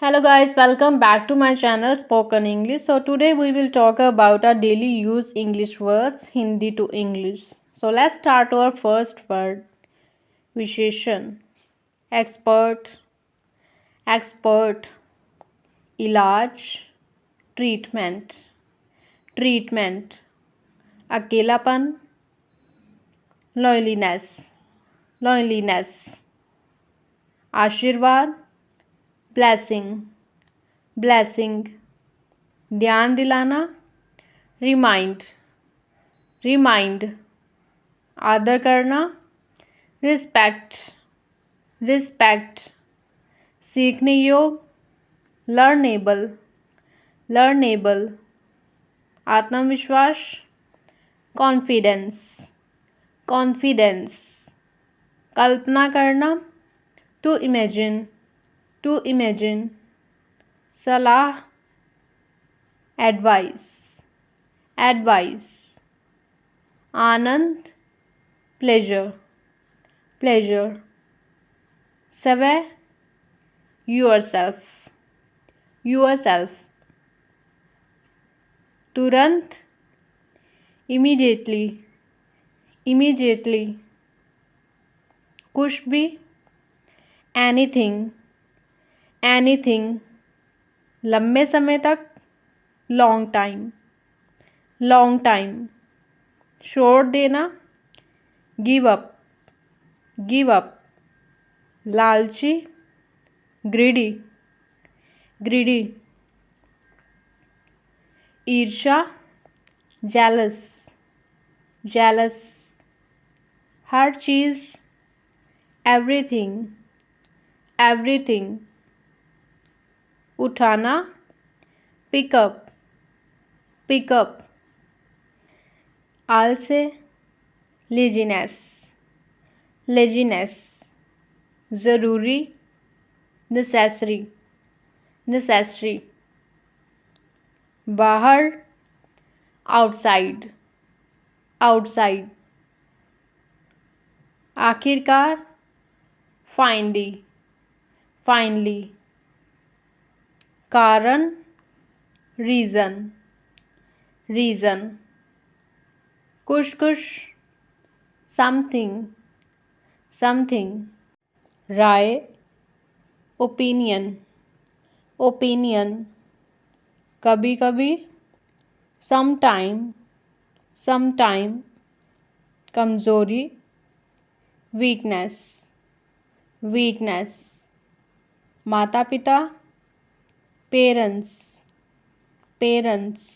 Hello guys, welcome back to my channel Spoken English. So today we will talk about our daily use English words Hindi to English. So let's start our first word विशेषण expert, expert, इलाज, treatment, treatment, अकेलापन, loneliness, loneliness, आशीर्वाद, blessing, blessing, ध्यान दिलाना, remind, remind, आदर करना, respect, respect, सीखने योग, लर्नेबल, लर्नेबल, आत्मविश्वास, कॉन्फिडेंस, कॉन्फिडेंस, कल्पना करना, टू इमेजिन, टू इमेजिन, सलाह, एडवाइस, एडवाइस, आनंद, प्लेजर, प्लेजर, समय, योरसेल्फ, योरसेल्फ, तुरंत, इमीडिएटली, इमीडिएटली, कुछ भी, एनीथिंग, एनीथिंग, लंबे समय तक, लॉन्ग टाइम, लॉन्ग टाइम, छोड़ देना, गिव अप, गिव अप, लालची, ग्रीडी, ग्रीडी, ईर्ष्या, जेलस, जेलस, हर चीज़, एवरीथिंग, एवरीथिंग, उठाना, पिकअप, पिकअप, आलसे, लेजीनेस, लेजीनेस, ज़रूरी, नेसेसरी, नेसेसरी, बाहर, आउटसाइड, आउटसाइड, आखिरकार, फाइनली, फाइनली, कारण, रीज़न, रीज़न, कुछ कुछ, समथिंग, समथिंग, राय, ओपिनियन, ओपिनियन, कभी कभी, समटाइम, समटाइम, कमज़ोरी, वीकनेस, वीकनेस, माता पिता, पेरेंट्स, पेरेंट्स,